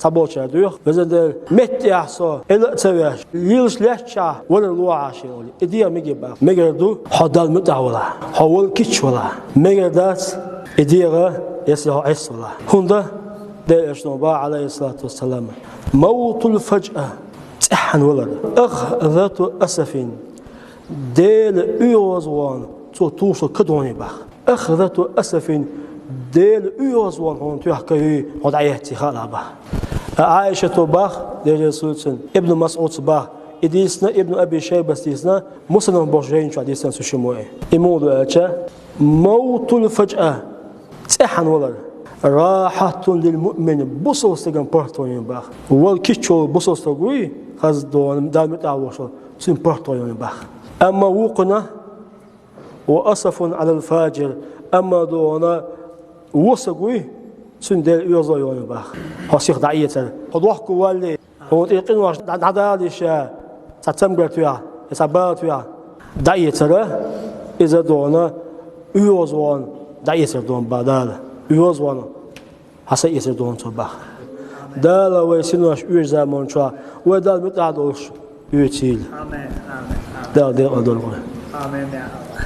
sabocha duur vezendel metjaso eltsevesh lilslecha wala luashi idia megeba megerdu hadal mutawala hawal kichwala megerdas idia yasha iswala hunda دايشنوبا عليه الصلاة والسلام موت الفجأة تحن ولد أخذت أسف ديل أيوزوان توصل كدوني بخ أخذت أسف ديل أيوزوان هون تحكي وضعيتي خالبه عائشة بخ ديل سلسن ابن مسعود بخ إديسنا ابن أبي شيبة إديسنا مسلم بوجين شو إديسنا سوشيموي إمود موت الفجأة تحن ولد راحة للمؤمن بصوص تجن بارتوين باخ والكيتشو بصوص تقوي خز دون دام تعوشوا سين بارتوين باخ أما وقنا وأسف على الفاجر أما دونا وسقوي سين دل يوزايون باخ هسيخ دعية خدوح كوالي هو يقين واش عدالش تتمغرتويا يساباتويا دعية إذا دونا يوزوان دعية دون بدال يوزوانو حسي يسدون صباح دال ويسنوش يزامون شوا ودال متعدوش يتيل آمين آمين دال دال آمين يا الله